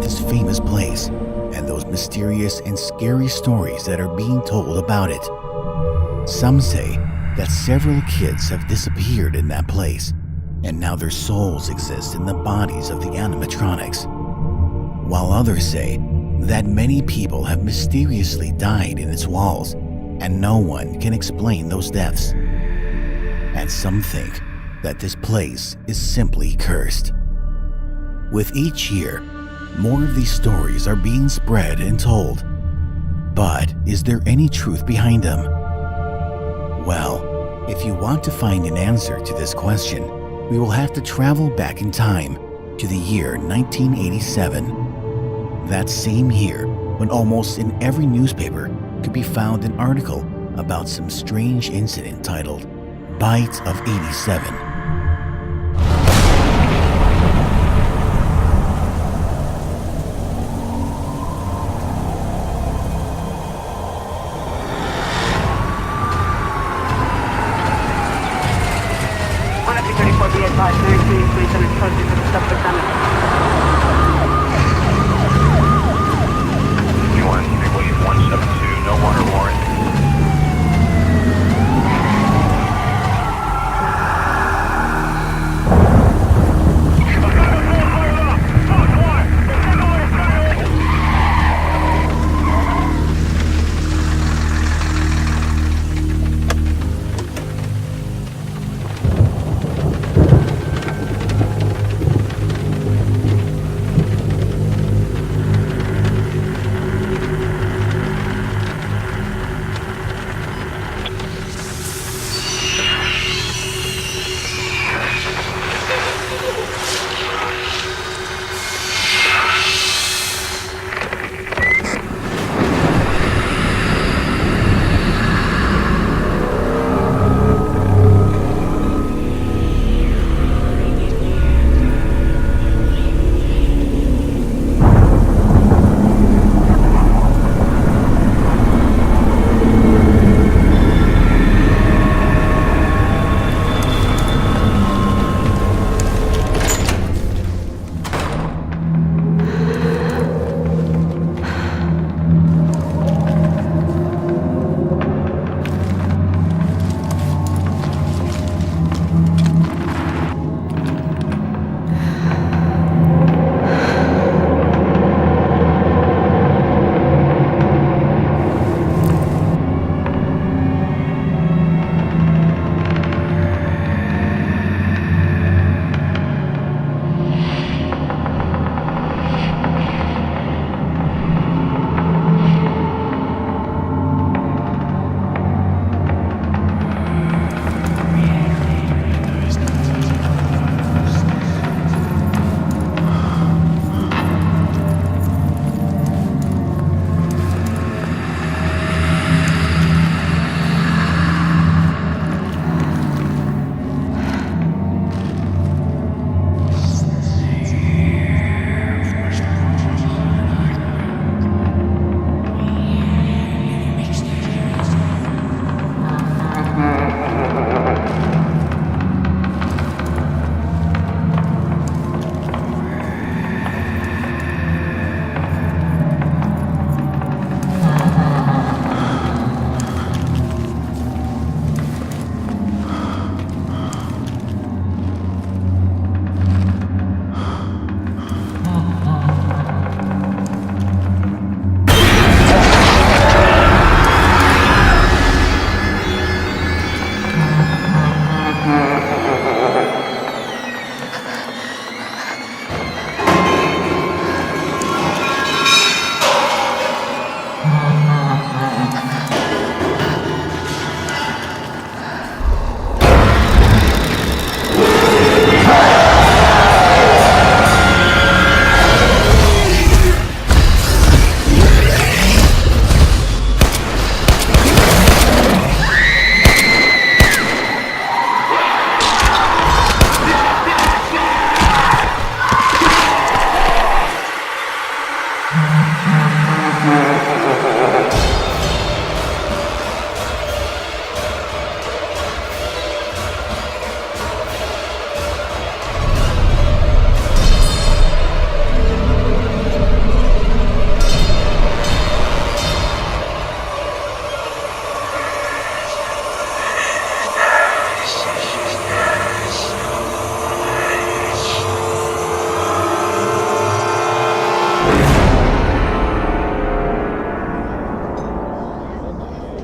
this famous place and those mysterious and scary stories that are being told about it. Some say that several kids have disappeared in that place, and now their souls exist in the bodies of the animatronics, while others say that many people have mysteriously died in its walls and no one can explain those deaths. And some think that this place is simply cursed. With each year, more of these stories are being spread and told. But is there any truth behind them? Well, if you want to find an answer to this question, we will have to travel back in time to the year 1987. That same year, when almost in every newspaper could be found an article about some strange incident titled Bite of 87.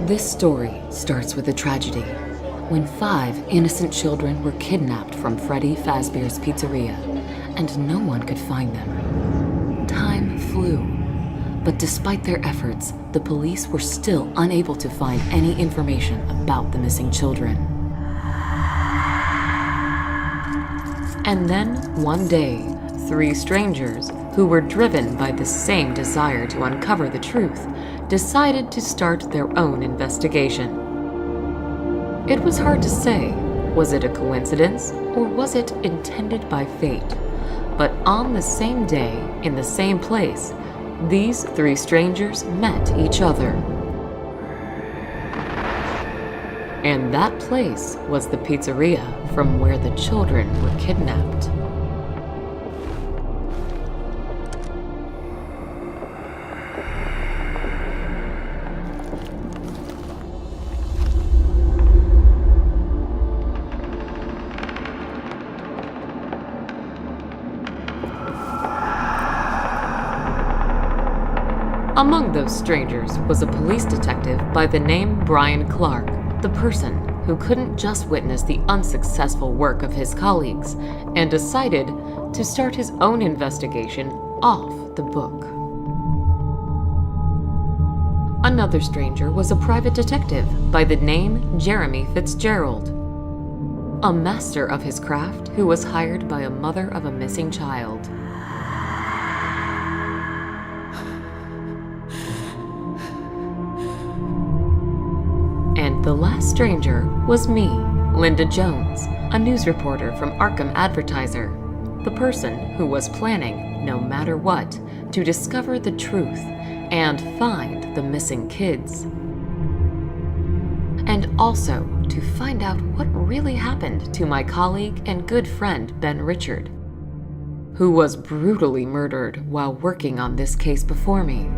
This story starts with a tragedy when 5 innocent children were kidnapped from Freddy Fazbear's Pizzeria, and no one could find them. Time flew, but despite their efforts, the police were still unable to find any information about the missing children. And then, one day, 3 strangers, who were driven by the same desire to uncover the truth, decided to start their own investigation. It was hard to say, was it a coincidence or was it intended by fate? But on the same day, in the same place, these 3 strangers met each other. And that place was the pizzeria from where the children were kidnapped. Among those strangers was a police detective by the name Brian Clark, the person who couldn't just witness the unsuccessful work of his colleagues and decided to start his own investigation off the book. Another stranger was a private detective by the name Jeremy Fitzgerald, a master of his craft who was hired by a mother of a missing child. And the last stranger was me, Linda Jones, a news reporter from Arkham Advertiser, the person who was planning, no matter what, to discover the truth and find the missing kids. And also to find out what really happened to my colleague and good friend Ben Richard, who was brutally murdered while working on this case before me.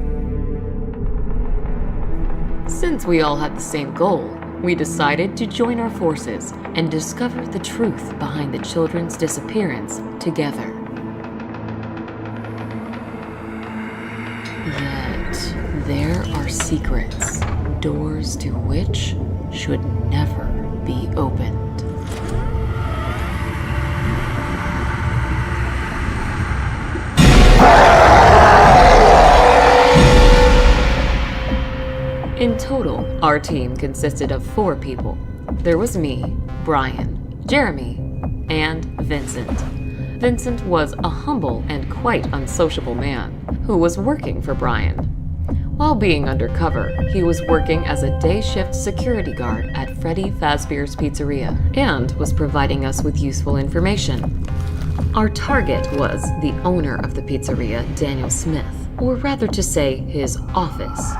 Since we all had the same goal, we decided to join our forces and discover the truth behind the children's disappearance together. Yet, there are secrets, doors to which should never be opened. In total, our team consisted of 4 people. There was me, Brian, Jeremy, and Vincent. Vincent was a humble and quite unsociable man who was working for Brian. While being undercover, he was working as a day shift security guard at Freddy Fazbear's Pizzeria and was providing us with useful information. Our target was the owner of the pizzeria, Daniel Smith, or rather to say his office.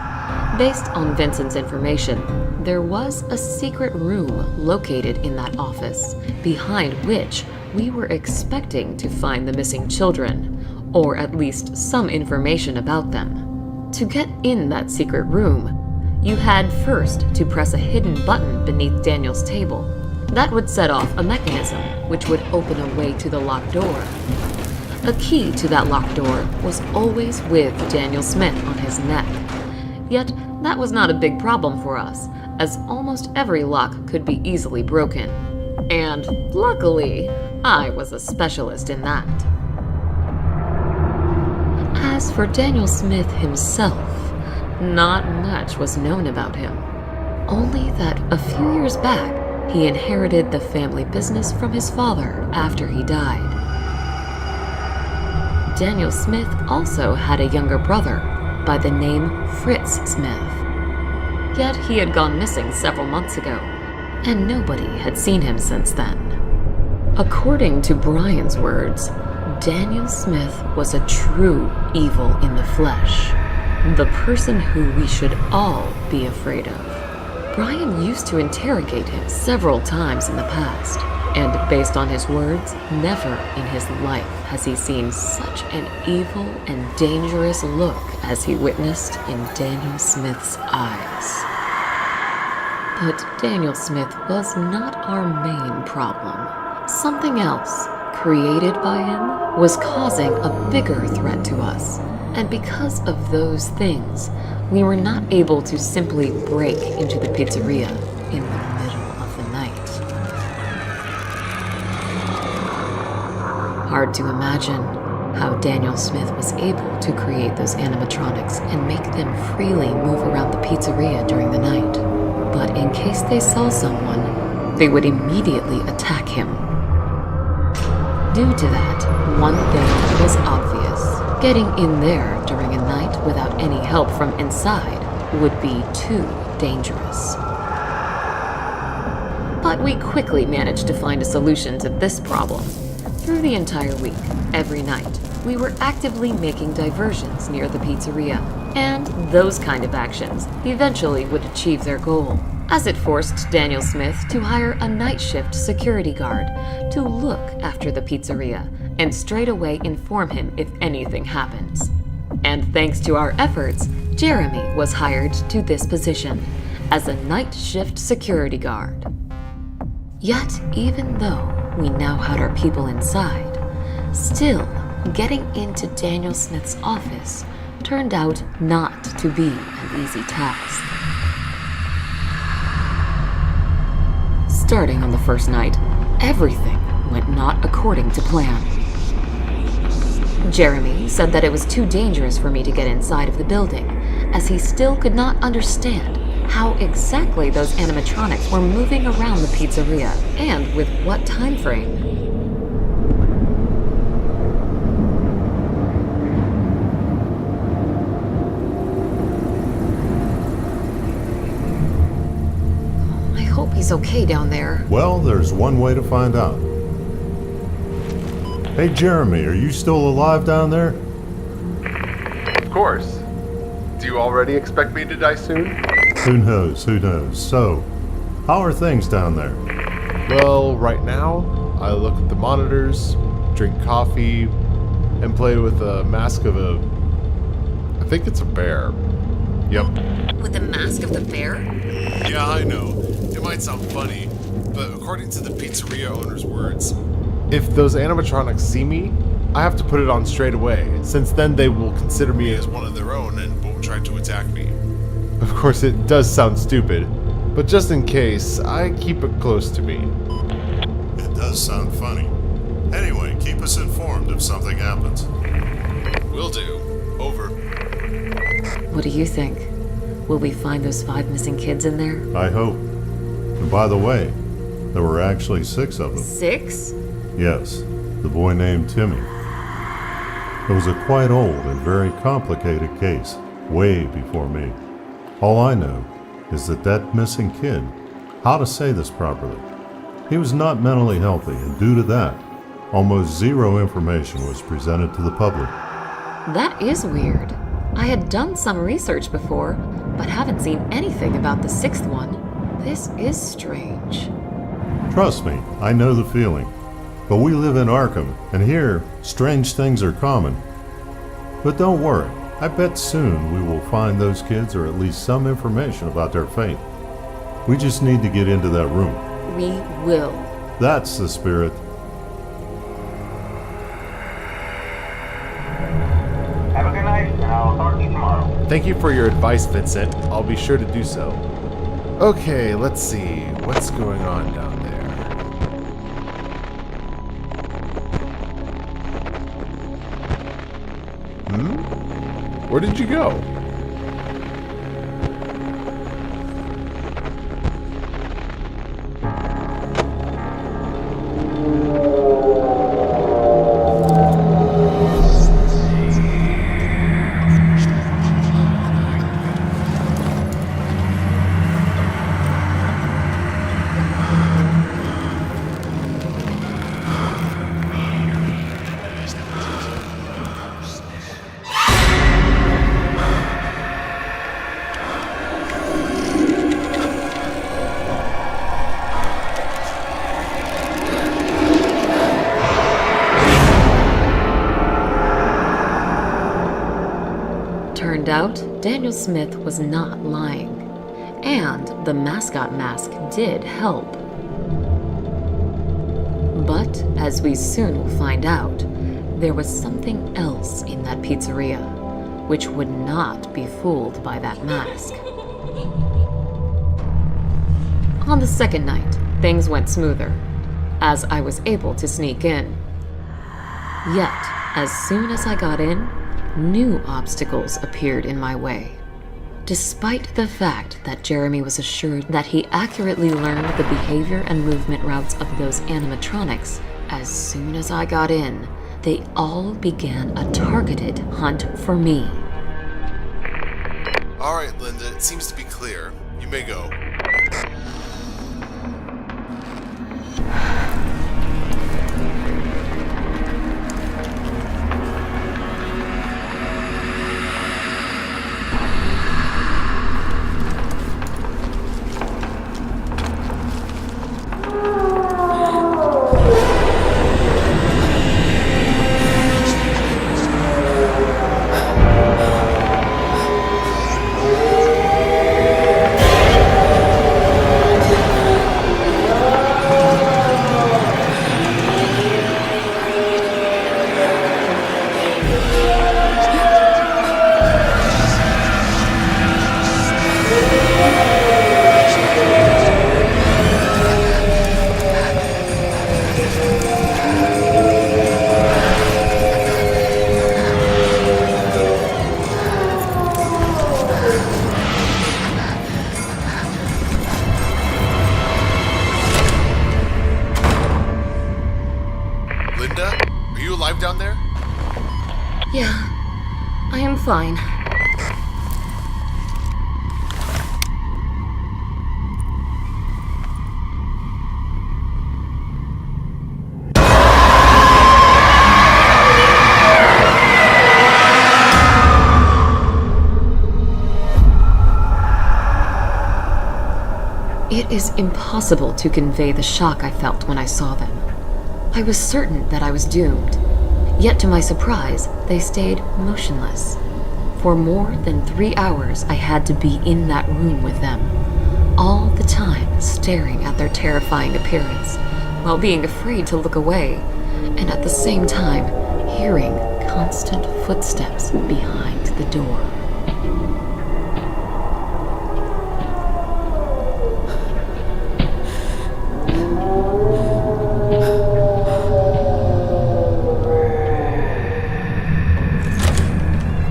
Based on Vincent's information, there was a secret room located in that office, behind which we were expecting to find the missing children, or at least some information about them. To get in that secret room, you had first to press a hidden button beneath Daniel's table. That would set off a mechanism which would open a way to the locked door. A key to that locked door was always with Daniel Smith on his neck. Yet, that was not a big problem for us, as almost every lock could be easily broken. And luckily, I was a specialist in that. As for Daniel Smith himself, not much was known about him. Only that a few years back, he inherited the family business from his father after he died. Daniel Smith also had a younger brother by the name Fritz Smith. Yet he had gone missing several months ago, and nobody had seen him since then. According to Brian's words, Daniel Smith was a true evil in the flesh, the person who we should all be afraid of. Brian used to interrogate him several times in the past, and based on his words, never in his life has he seen such an evil and dangerous look as he witnessed in Daniel Smith's eyes. But Daniel Smith was not our main problem. Something else, created by him, was causing a bigger threat to us. And because of those things, we were not able to simply break into the pizzeria in the middle of the night. Hard to imagine how Daniel Smith was able to create those animatronics and make them freely move around the pizzeria during the night. But in case they saw someone, they would immediately attack him. Due to that, one thing was obvious. Getting in there during a night without any help from inside would be too dangerous. But we quickly managed to find a solution to this problem. Through the entire week, every night, we were actively making diversions near the pizzeria, and those kind of actions eventually would achieve their goal, as it forced Daniel Smith to hire a night shift security guard to look after the pizzeria and straight away inform him if anything happens. And thanks to our efforts, Jeremy was hired to this position as a night shift security guard. Yet, even though we now had our people inside, still, getting into Daniel Smith's office turned out not to be an easy task. Starting on the first night, everything went not according to plan. Jeremy said that it was too dangerous for me to get inside of the building, as he still could not understand how exactly those animatronics were moving around the pizzeria and with what time frame. I hope he's okay down there. Well, there's one way to find out. Hey, Jeremy, are you still alive down there? Of course. Do you already expect me to die soon? Who knows, who knows. So, how are things down there? Well, right now, I look at the monitors, drink coffee, and play with a mask of I think it's a bear. Yep. With the mask of the bear? Yeah, I know. It might sound funny, but according to the pizzeria owner's words, if those animatronics see me, I have to put it on straight away, since then they will consider me as one of their own and won't try to attack me. Of course, it does sound stupid, but just in case, I keep it close to me. It does sound funny. Anyway, keep us informed if something happens. Will do. Over. What do you think? Will we find those 5 missing kids in there? I hope. And by the way, there were actually 6 of them. 6? Yes, the boy named Timmy. It was a quite old and very complicated case, way before me. All I know is that missing kid, how to say this properly, he was not mentally healthy, and due to that, almost zero information was presented to the public. That is weird. I had done some research before, but haven't seen anything about the 6th one. This is strange. Trust me, I know the feeling. But we live in Arkham, and here, strange things are common. But don't worry, I bet soon we will find those kids or at least some information about their fate. We just need to get into that room. We will. That's the spirit. Have a good night, and I'll talk to you tomorrow. Thank you for your advice, Vincent. I'll be sure to do so. Okay, let's see. What's going on down there? Where did you go? Turned out, Daniel Smith was not lying, and the mascot mask did help. But, as we soon will find out, there was something else in that pizzeria. which would not be fooled by that mask. On the second night, things went smoother, as I was able to sneak in. Yet, as soon as I got in, new obstacles appeared in my way. Despite the fact that Jeremy was assured that he accurately learned the behavior and movement routes of those animatronics, as soon as I got in, they all began a targeted hunt for me. All right, Linda, it seems to be clear. You may go. Linda, are you alive down there? Yeah, I am fine. It is impossible to convey the shock I felt when I saw them. I was certain that I was doomed. Yet to my surprise, they stayed motionless. For more than 3 hours, I had to be in that room with them, all the time staring at their terrifying appearance, while being afraid to look away, and at the same time, hearing constant footsteps behind the door.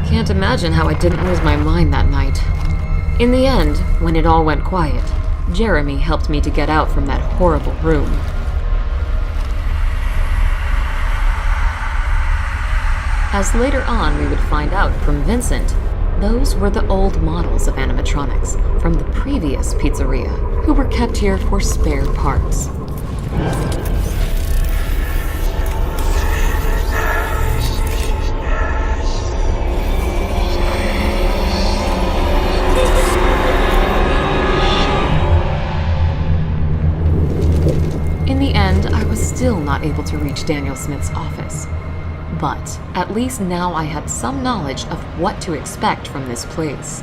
Can't imagine how I didn't lose my mind that night. In the end, when it all went quiet, Jeremy helped me to get out from that horrible room. As later on we would find out from Vincent, those were the old models of animatronics from the previous pizzeria, who were kept here for spare parts. In the end, I was still not able to reach Daniel Smith's office. But at least now I had some knowledge of what to expect from this place.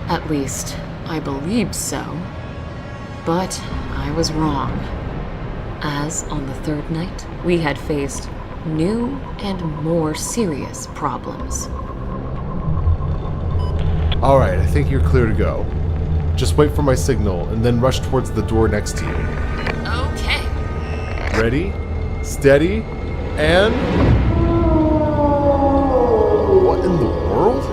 At least, I believed so. But I was wrong. As on the third night, we had faced new and more serious problems. All right, I think you're clear to go. Just wait for my signal and then rush towards the door next to you. Okay. Ready, steady, and... What in the world?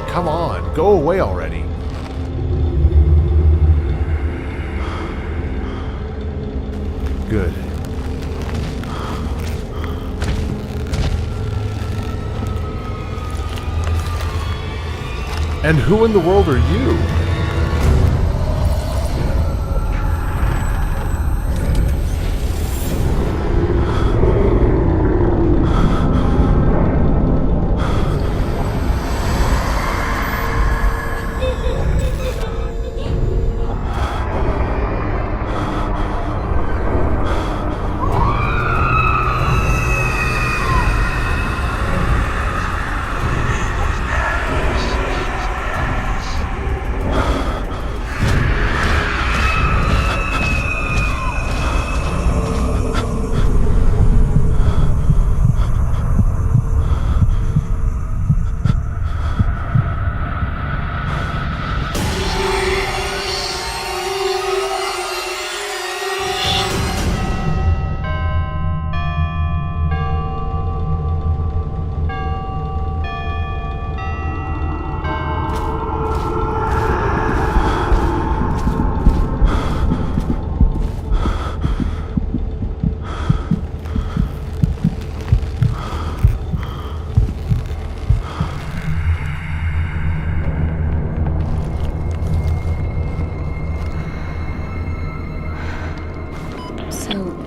Come on, go away already. Good. And who in the world are you?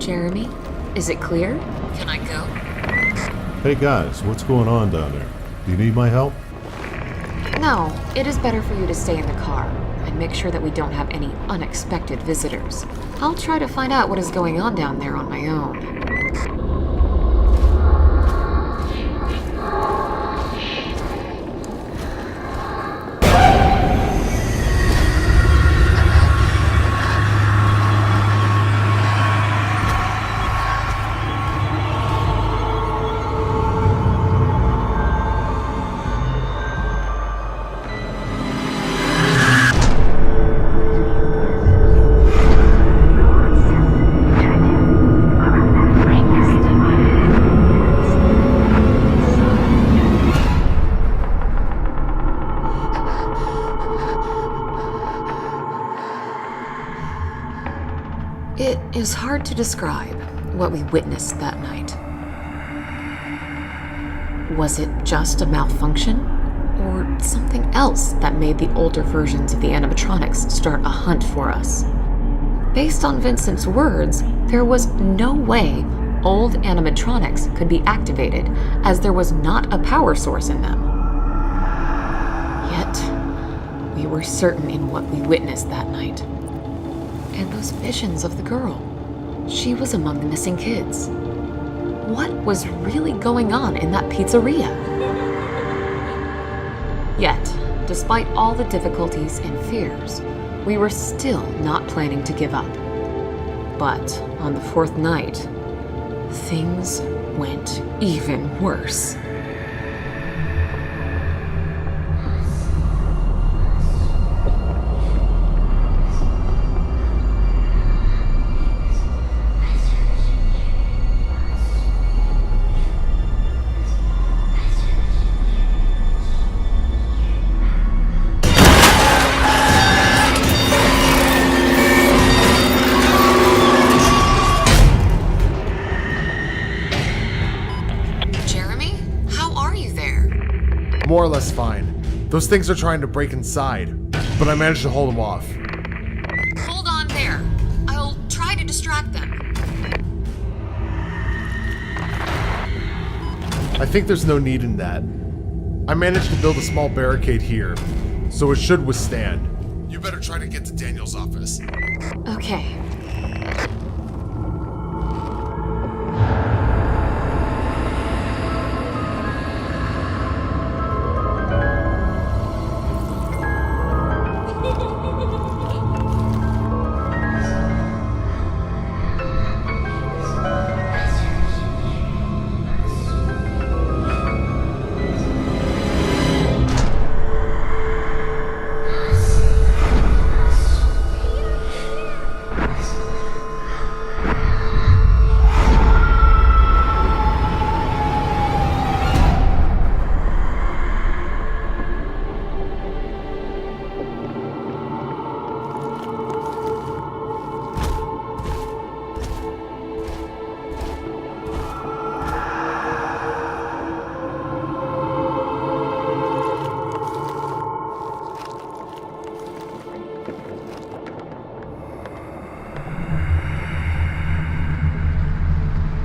Jeremy, is it clear? Can I go? Hey guys, what's going on down there? Do you need my help? No, it is better for you to stay in the car and make sure that we don't have any unexpected visitors. I'll try to find out what is going on down there on my own. It is hard to describe what we witnessed that night. Was it just a malfunction? Or something else that made the older versions of the animatronics start a hunt for us? Based on Vincent's words, there was no way old animatronics could be activated, as there was not a power source in them. Yet, we were certain in what we witnessed that night. And those visions of the girl. She was among the missing kids. What was really going on in that pizzeria? Yet, despite all the difficulties and fears, we were still not planning to give up. But on the fourth night, things went even worse. More or less fine. Those things are trying to break inside, but I managed to hold them off. Hold on there. I'll try to distract them. I think there's no need in that. I managed to build a small barricade here, so it should withstand. You better try to get to Daniel's office. Okay.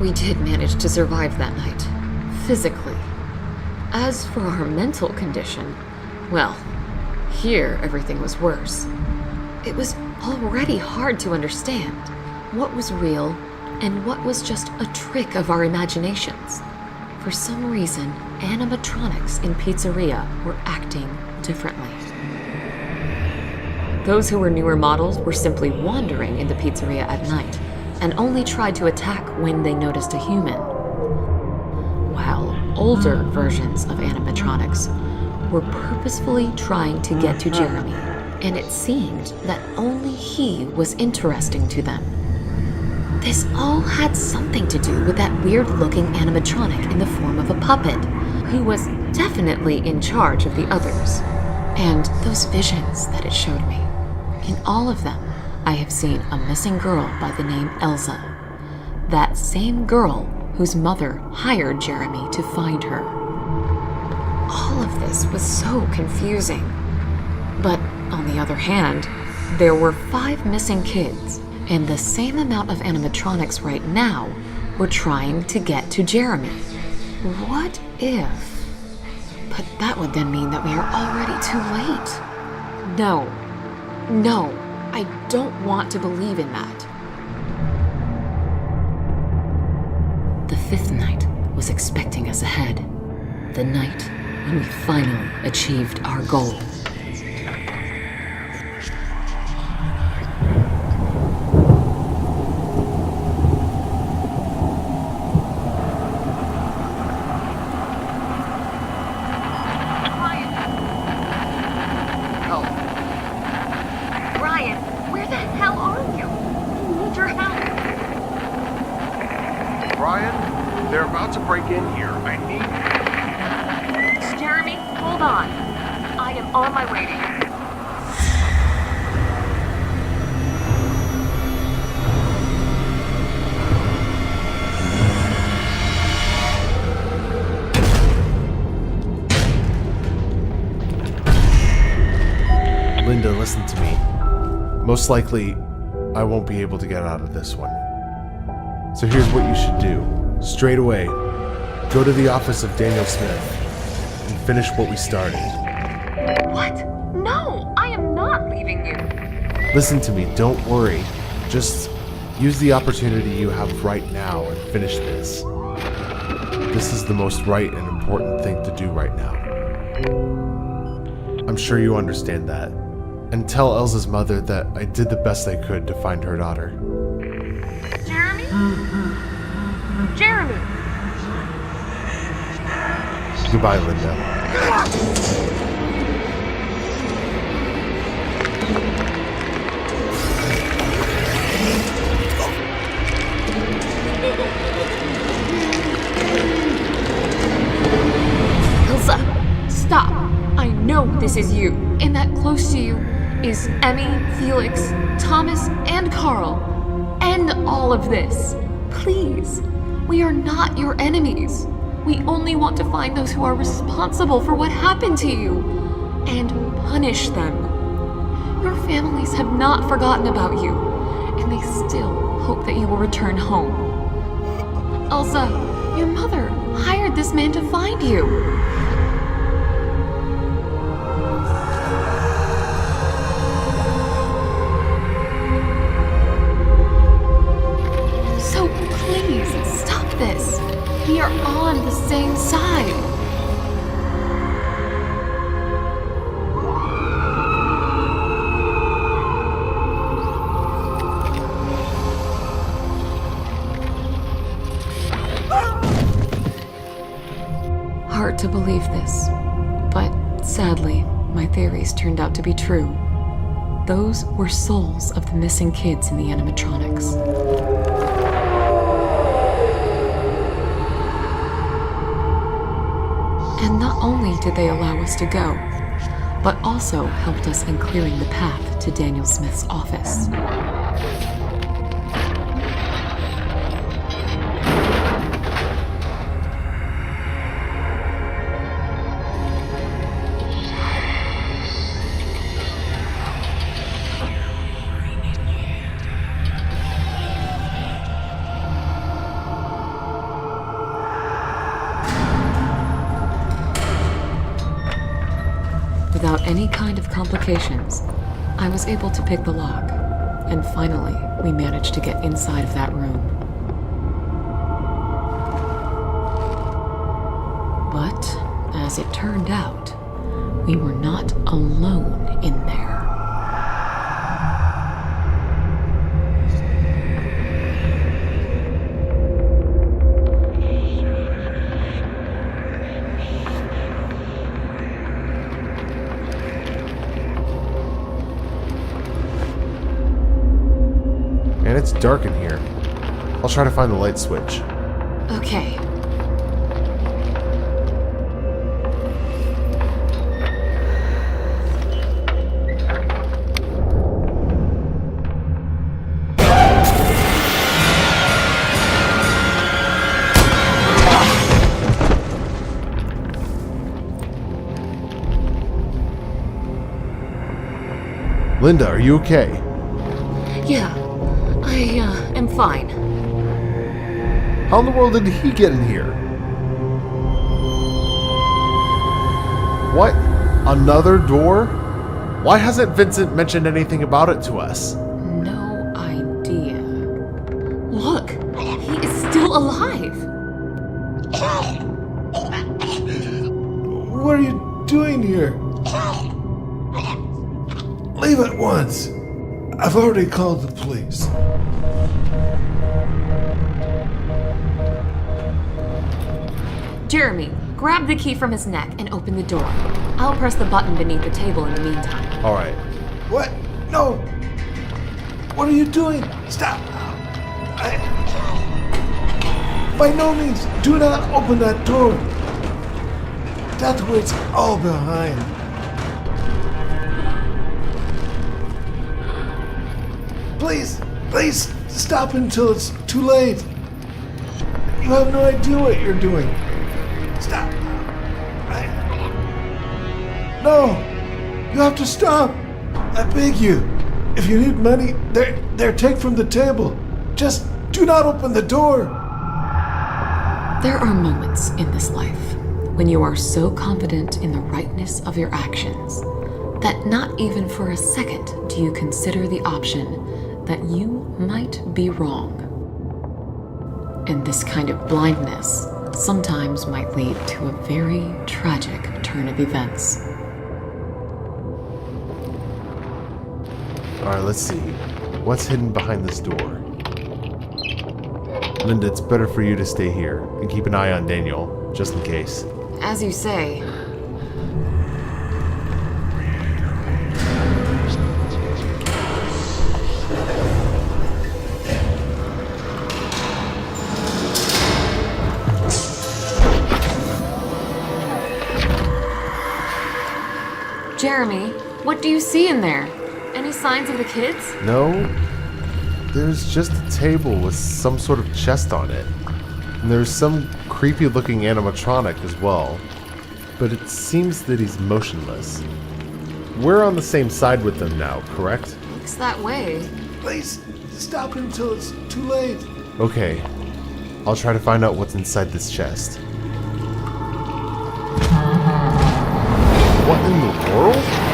We did manage to survive that night, physically. As for our mental condition, well, here everything was worse. It was already hard to understand what was real and what was just a trick of our imaginations. For some reason, animatronics in pizzeria were acting differently. Those who were newer models were simply wandering in the pizzeria at night, and only tried to attack when they noticed a human. While older versions of animatronics were purposefully trying to get to Jeremy, and it seemed that only he was interesting to them. This all had something to do with that weird-looking animatronic in the form of a puppet, who was definitely in charge of the others, and those visions that it showed me. In all of them, I have seen a missing girl by the name Elsa. That same girl whose mother hired Jeremy to find her. All of this was so confusing. But on the other hand, there were 5 missing kids, And the same amount of animatronics right now were trying to get to Jeremy. What if? But that would then mean that we are already too late. No, I don't want to believe in that. The fifth night was expecting us ahead. The night when we finally achieved our goal. They're about to break in here. I need... Jeremy, hold on. I am on my way to you. Linda, listen to me. Most likely, I won't be able to get out of this one. So here's what you should do. Straight away, go to the office of Daniel Smith and finish what we started. What? No, I am not leaving you. Listen to me, don't worry. Just use the opportunity you have right now and finish this. This is the most right and important thing to do right now. I'm sure you understand that. And tell Elsa's mother that I did the best I could to find her daughter. Jeremy? Jeremy! Goodbye, Linda. Elsa, stop! I know this is you, and that close to you is Emmy, Felix, Thomas, and Carl. End all of this. Please. We are not your enemies. We only want to find those who are responsible for what happened to you and punish them. Your families have not forgotten about you, and they still hope that you will return home. Elsa, your mother hired this man to find you. So please, stop this. We are on the same side. Hard to believe this, but sadly, my theories turned out to be true. Those were souls of the missing kids in the animatronics. And not only did they allow us to go, but also helped us in clearing the path to Daniel Smith's office. Without any kind of complications, I was able to pick the lock, and finally, we managed to get inside of that room. But, as it turned out, we were not alone in there. And it's dark in here. I'll try to find the light switch. Okay. Linda, are you okay? Yeah, fine. How in the world did he get in here? What? Another door? Why hasn't Vincent mentioned anything about it to us? No idea. Look, he is still alive. What are you doing here? Leave at once. I've already called the police. Jeremy, grab the key from his neck and open the door. I'll press the button beneath the table in the meantime. All right. What? No. What are you doing? Stop. By no means, do not open that door. That's where it's all behind. Please, stop until it's too late. You have no idea what you're doing. Stop. No, you have to stop. I beg you. If you need money, there, take from the table. Just do not open the door. There are moments in this life when you are so confident in the rightness of your actions that not even for a second do you consider the option that you might be wrong. And this kind of blindness sometimes might lead to a very tragic turn of events. All right, let's see. What's hidden behind this door? Linda, it's better for you to stay here and keep an eye on Daniel, just in case. As you say. Jeremy, what do you see in there? Any signs of the kids? No, there's just a table with some sort of chest on it. And there's some creepy looking animatronic as well. But it seems that he's motionless. We're on the same side with them now, correct? Looks that way. Please, stop until it's too late. Okay, I'll try to find out what's inside this chest. What in the world?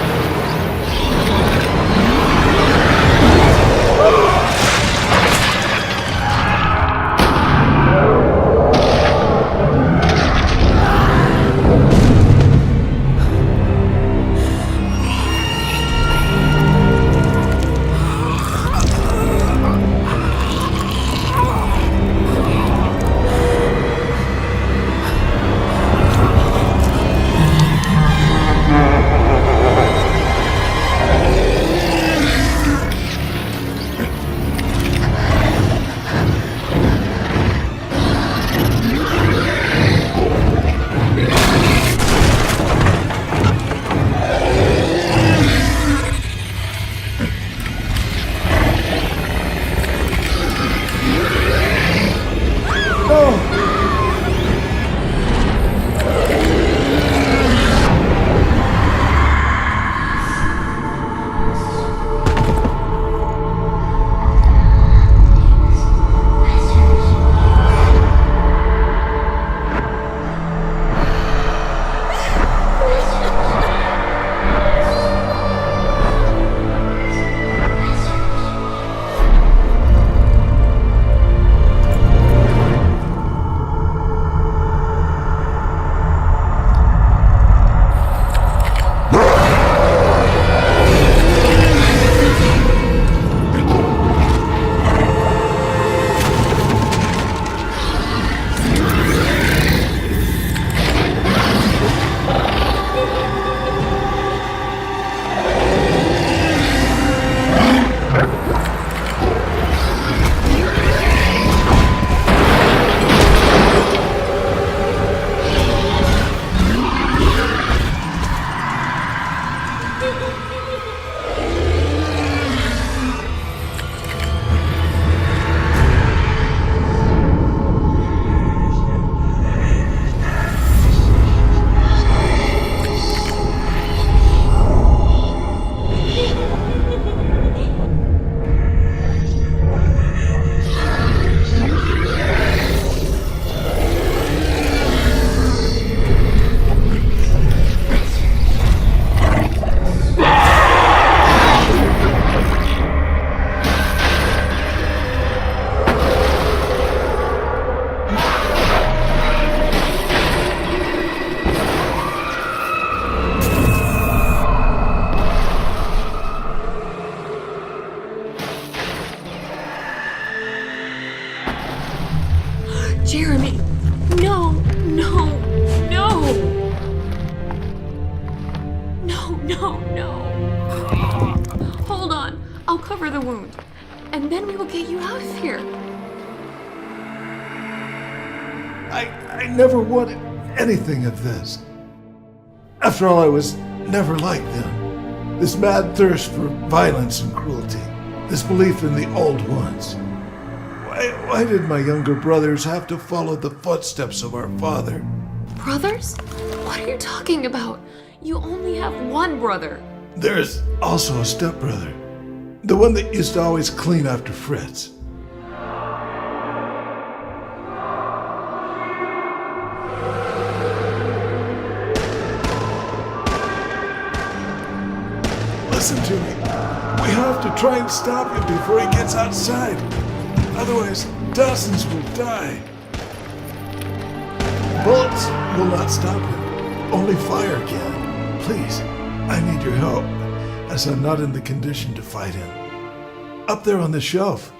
No, no. Hold on. I'll cover the wound. And then we will get you out of here. I never wanted anything of this. After all, I was never like them. This mad thirst for violence and cruelty. This belief in the old ones. Why did my younger brothers have to follow the footsteps of our father? Brothers? What are you talking about? You only have one brother. There's also a stepbrother. The one that used to always clean after Fritz. Listen to me. We have to try and stop him before he gets outside. Otherwise, dozens will die. Bullets will not stop him. Only fire can. Please, I need your help, as I'm not in the condition to fight him. Up there on the shelf,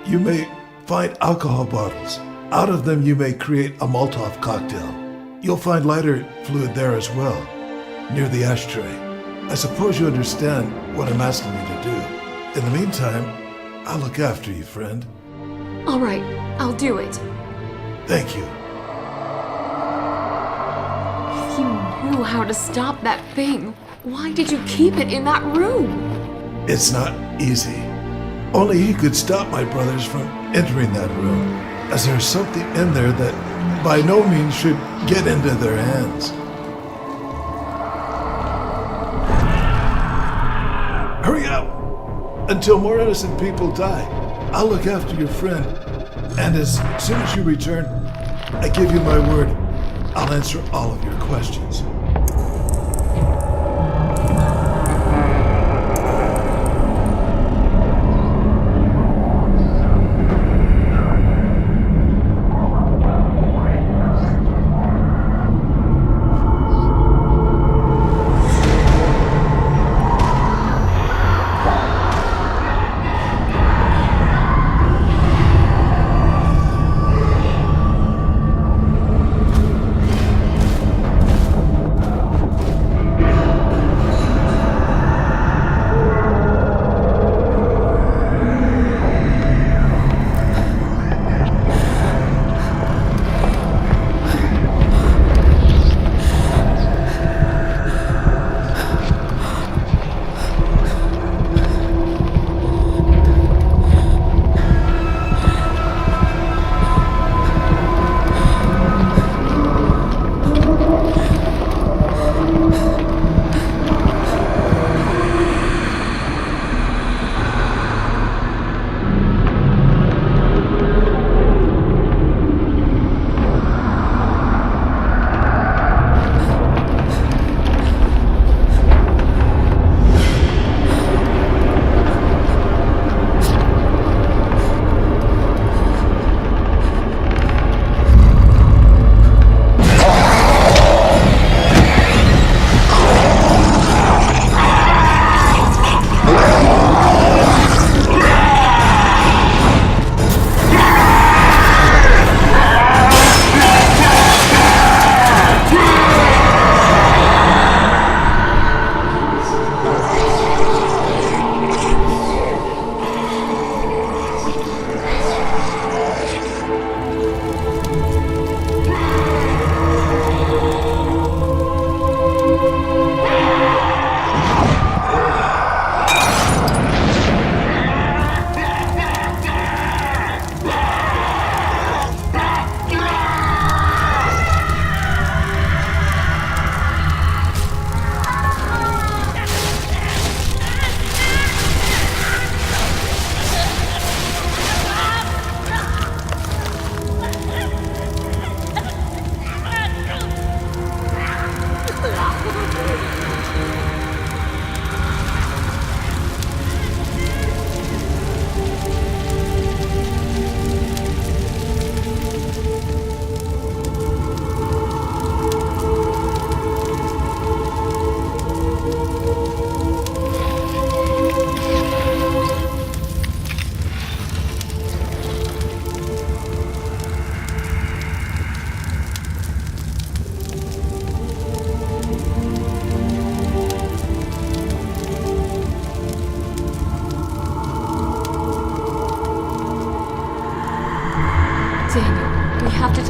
you may find alcohol bottles. Out of them, you may create a Molotov cocktail. You'll find lighter fluid there as well, near the ashtray. I suppose you understand what I'm asking you to do. In the meantime, I'll look after you, friend. All right, I'll do it. Thank you. If you knew how to stop that thing, why did you keep it in that room? It's not easy. Only he could stop my brothers from entering that room, as there's something in there that by no means should get into their hands. Hurry up! Until more innocent people die, I'll look after your friend. And as soon as you return, I give you my word, I'll answer all of your questions.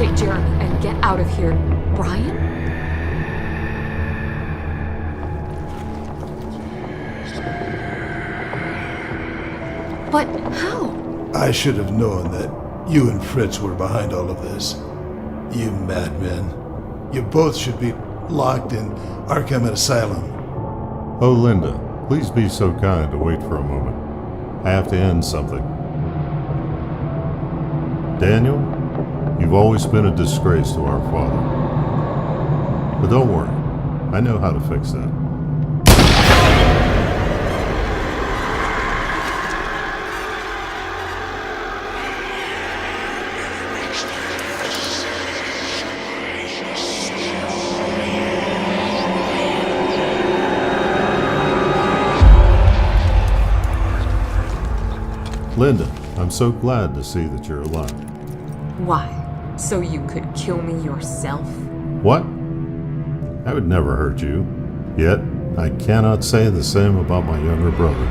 take Jeremy and get out of here. Brian? But how? I should have known that you and Fritz were behind all of this. You madmen. You both should be locked in Arkham Asylum. Oh, Linda, please be so kind to wait for a moment. I have to end something. Daniel, you've always been a disgrace to our father. But don't worry, I know how to fix that. Linda, I'm so glad to see that you're alive. Why? So you could kill me yourself? What? I would never hurt you. Yet, I cannot say the same about my younger brother.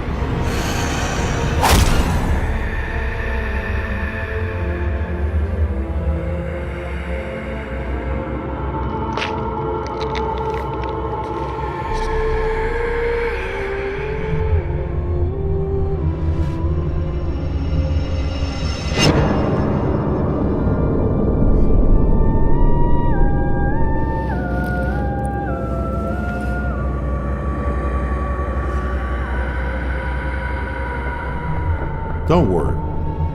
Don't worry,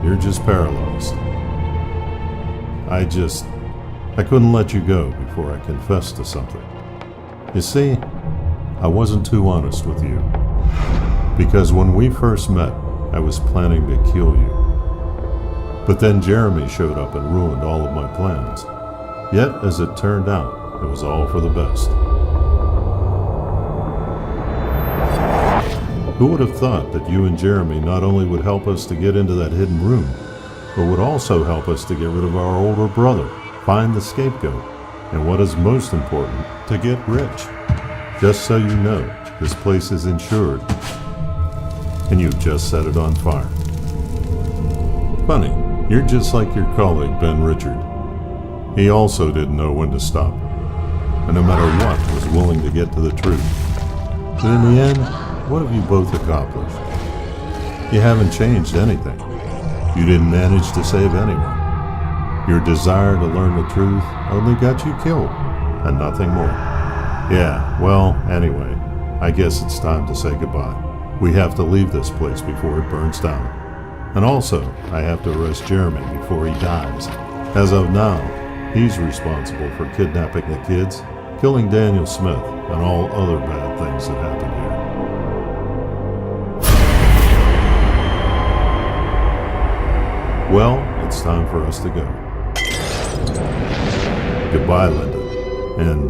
you're just paralyzed. I couldn't let you go before I confessed to something. You see, I wasn't too honest with you. Because when we first met, I was planning to kill you. But then Jeremy showed up and ruined all of my plans. Yet, as it turned out, it was all for the best. Who would have thought that you and Jeremy not only would help us to get into that hidden room, but would also help us to get rid of our older brother, find the scapegoat, and what is most important, to get rich. Just so you know, this place is insured, and you've just set it on fire. Funny, you're just like your colleague Ben Richard. He also didn't know when to stop, and no matter what, was willing to get to the truth. But in the end, what have you both accomplished? You haven't changed anything. You didn't manage to save anyone. Your desire to learn the truth only got you killed, and nothing more. Yeah, well, anyway, I guess it's time to say goodbye. We have to leave this place before it burns down. And also, I have to arrest Jeremy before he dies. As of now, he's responsible for kidnapping the kids, killing Daniel Smith, and all other bad things that happened here. Well, it's time for us to go. Goodbye, Linda. And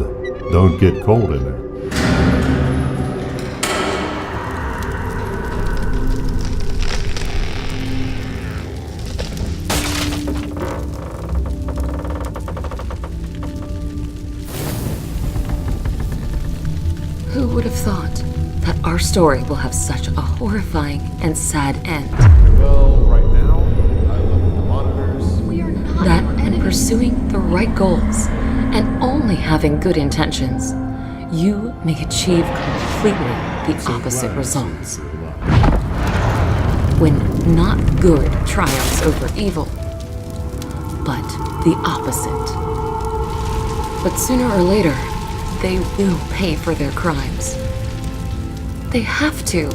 don't get cold in there. Who would have thought that our story will have such a horrifying and sad end? Well, right now, I look at the monitors. We are not that pursuing the right goals and only having good intentions, you may achieve completely the opposite results. When not good triumphs over evil, but the opposite. But sooner or later, they will pay for their crimes. They have to,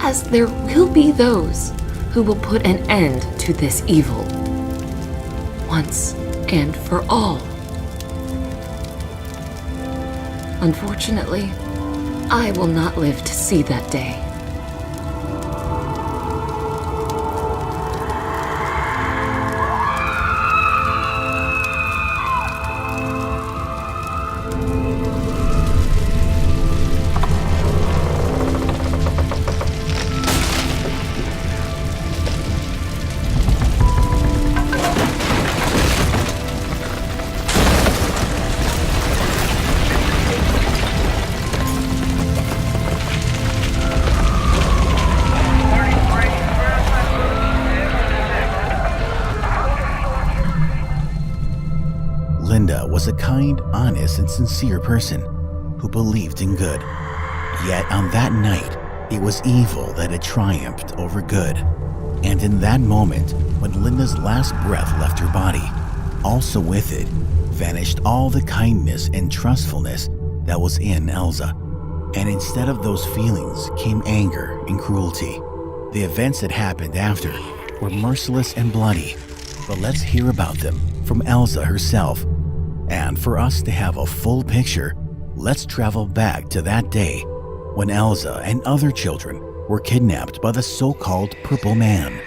as there will be those who will put an end to this evil, once and for all. Unfortunately, I will not live to see that day. serious and sincere person who believed in good. Yet on that night, it was evil that had triumphed over good. And in that moment, when Linda's last breath left her body, also with it vanished all the kindness and trustfulness that was in Elza. And instead of those feelings came anger and cruelty. The events that happened after were merciless and bloody, but let's hear about them from Elza herself. And for us to have a full picture, let's travel back to that day when Elza and other children were kidnapped by the so-called Purple Man.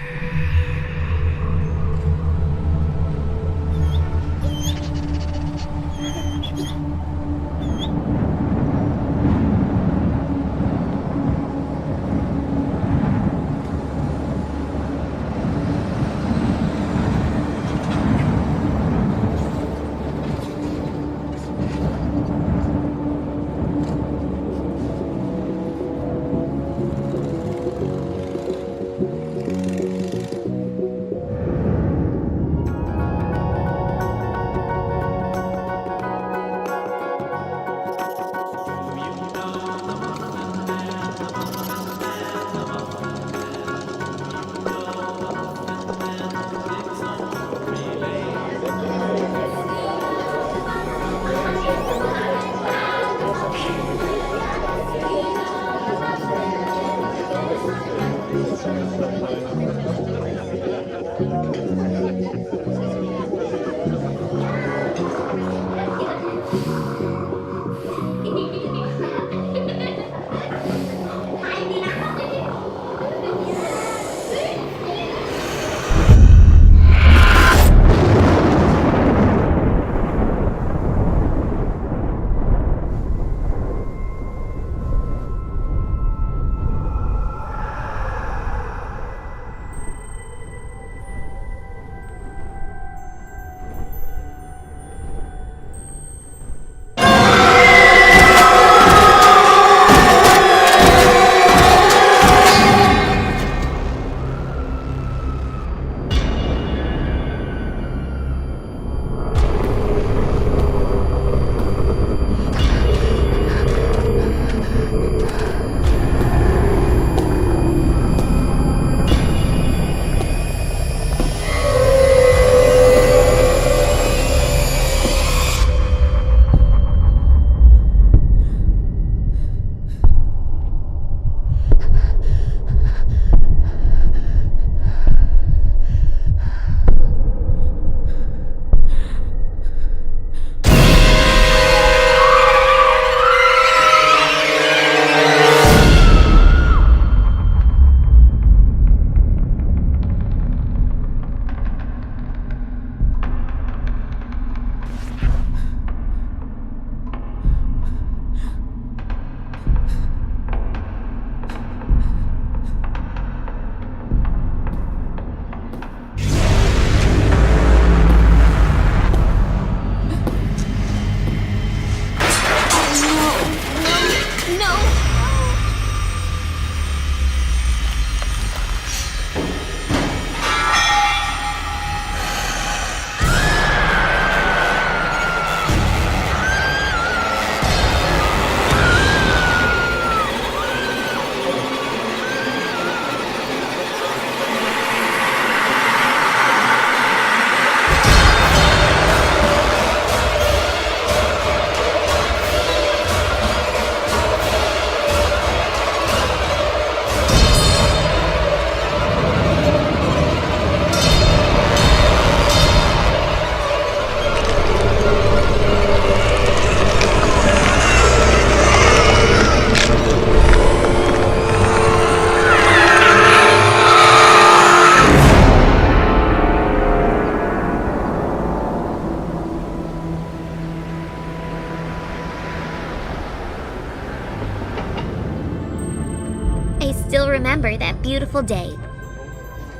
still remember that beautiful day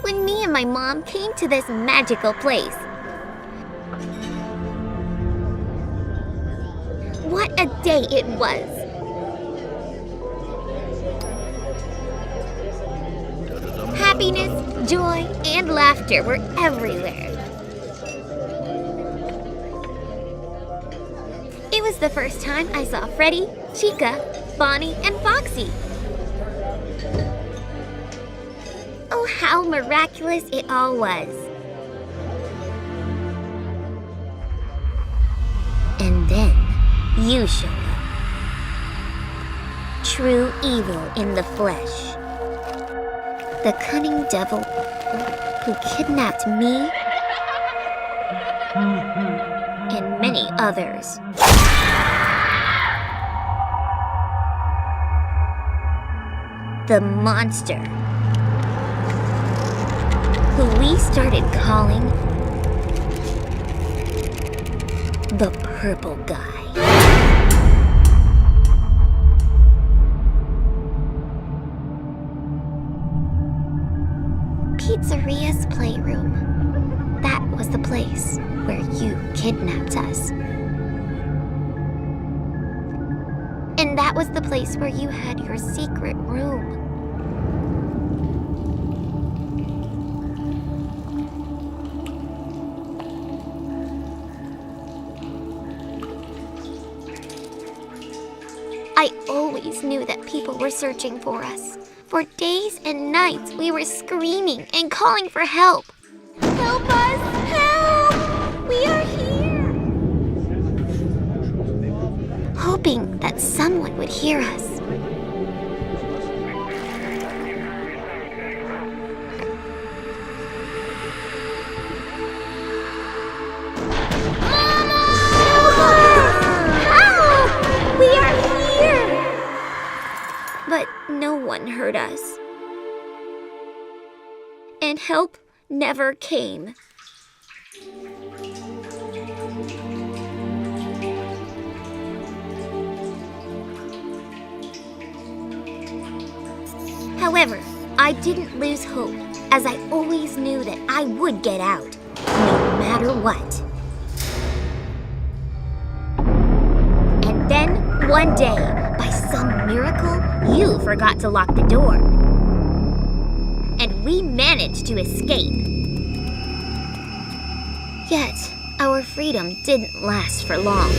when me and my mom came to this magical place. What a day it was! Happiness, joy, and laughter were everywhere. It It was the first time I saw Freddy, Chica, Bonnie, and Foxy. Oh, how miraculous it all was. And then you showed up. True evil in the flesh. The cunning devil who kidnapped me and many others. The monster who we started calling the Purple Guy. Pizzeria's playroom. That was the place where you kidnapped us. And that was the place where you had your secret room. I always knew that people were searching for us. For days and nights, we were screaming and calling for help. Help us! Help! We are here! Hoping that someone would hear us. But no one heard us. And help never came. However, I didn't lose hope, as I always knew that I would get out, no matter what. And then, one day, by some miracle, you forgot to lock the door. And we managed to escape. Yet, our freedom didn't last for long.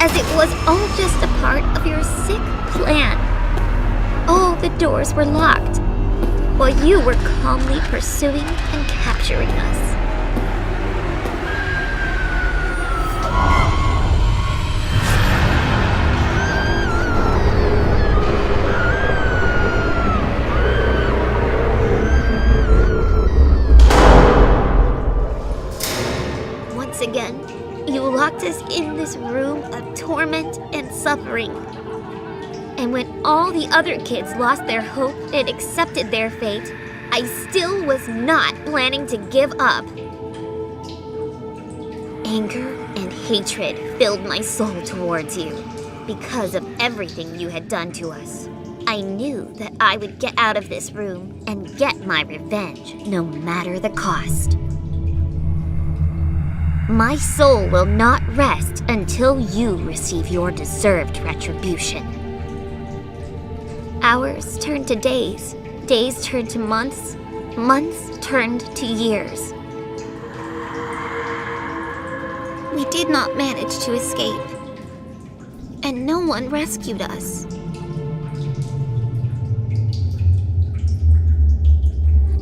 As it was all just a part of your sick plan. All the doors were locked, while you were calmly pursuing and capturing us. Again, you locked us in this room of torment and suffering. And when all the other kids lost their hope and accepted their fate, I still was not planning to give up. Anger and hatred filled my soul towards you because of everything you had done to us. I knew that I would get out of this room and get my revenge, no matter the cost. My soul will not rest until you receive your deserved retribution. Hours turned to days, days turned to months, months turned to years. We did not manage to escape, and no one rescued us.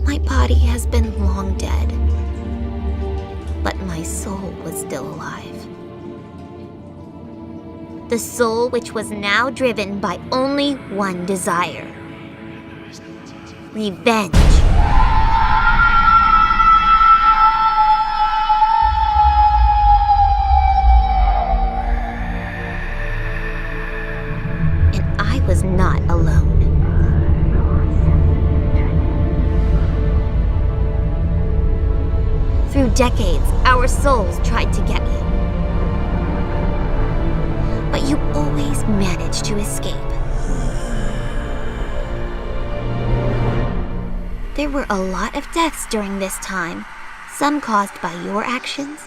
My body has been long dead. But my soul was still alive. The soul which was now driven by only one desire: revenge. And I was not alone. Through decades, our souls tried to get you. But you always managed to escape. There were a lot of deaths during this time, some caused by your actions,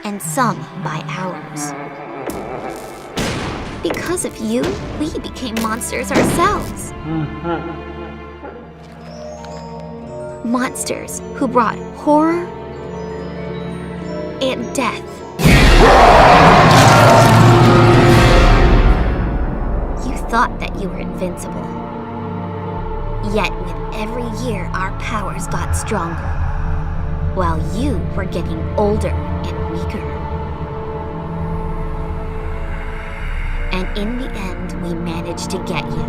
and some by ours. Because of you, we became monsters ourselves. Monsters who brought horror and death. You thought that you were invincible. Yet with every year, our powers got stronger, while you were getting older and weaker. And in the end, we managed to get you.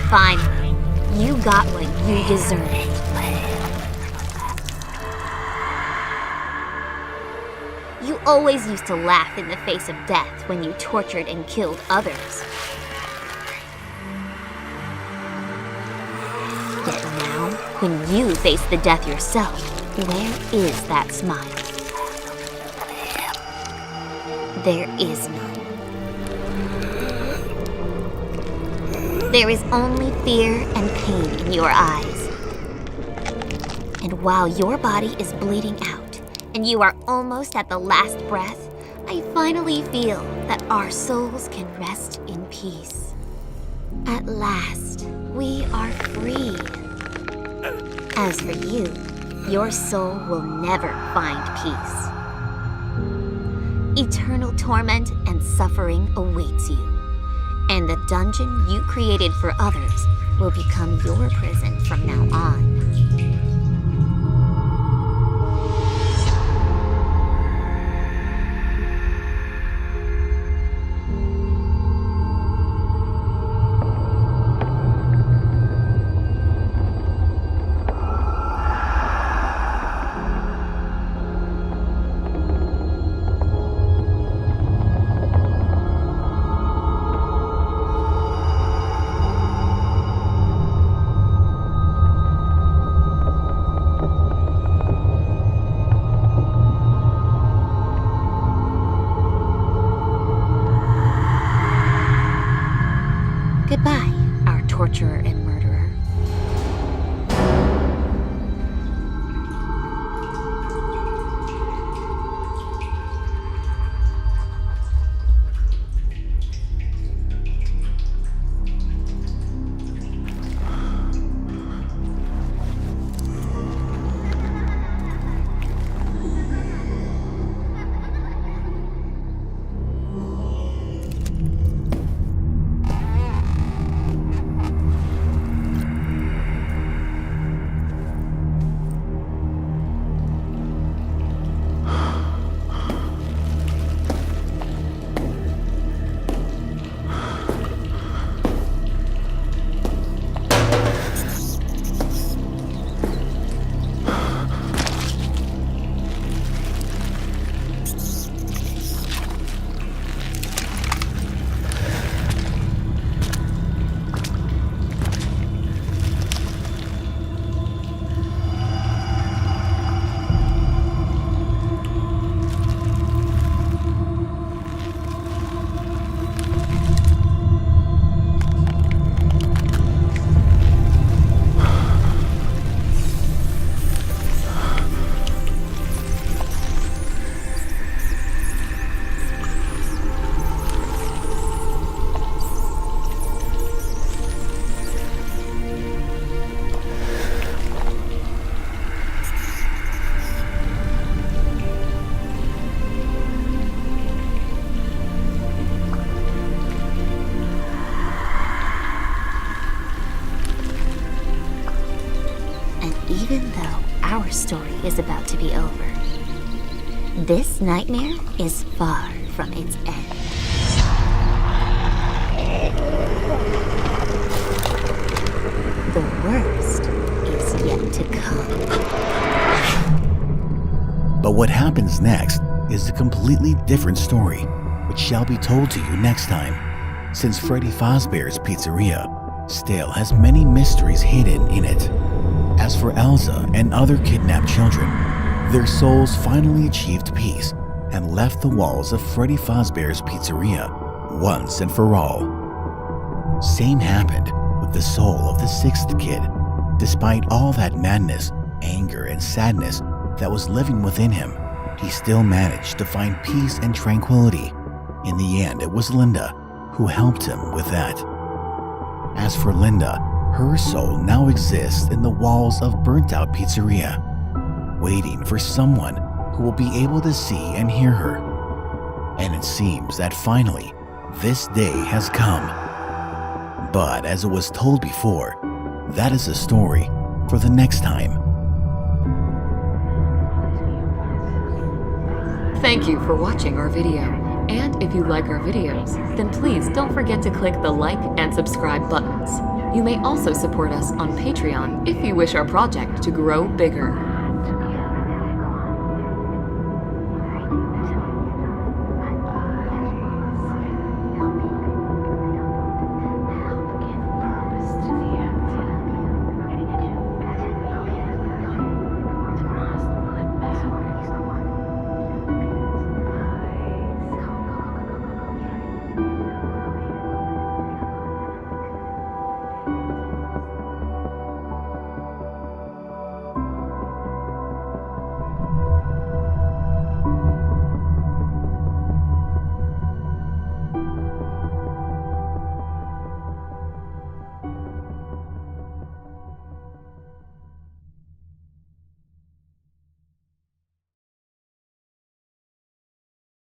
Finally, you got what you deserved. You always used to laugh in the face of death when you tortured and killed others. Yet now, when you face the death yourself, where is that smile? There is none. There is only fear and pain in your eyes. And while your body is bleeding out, and you are almost at the last breath, I finally feel that our souls can rest in peace. At last, we are free. As for you, your soul will never find peace. Eternal torment and suffering awaits you, and the dungeon you created for others will become your prison from now on. Goodbye, our torturer and murderer. Even though our story is about to be over, this nightmare is far from its end. The worst is yet to come. But what happens next is a completely different story, which shall be told to you next time, since Freddy Fazbear's Pizzeria still has many mysteries hidden in it. As for Elsa and other kidnapped children, their souls finally achieved peace and left the walls of Freddy Fazbear's Pizzeria once and for all. Same happened with the soul of the sixth kid. Despite all that madness, anger, and sadness that was living within him, he still managed to find peace and tranquility. In the end, it was Linda who helped him with that. As for Linda, her soul now exists in the walls of burnt-out Pizzeria, waiting for someone who will be able to see and hear her. And it seems that finally, this day has come. But as it was told before, that is a story for the next time. Thank you for watching our video. And if you like our videos, then please don't forget to click the like and subscribe buttons. You may also support us on Patreon if you wish our project to grow bigger.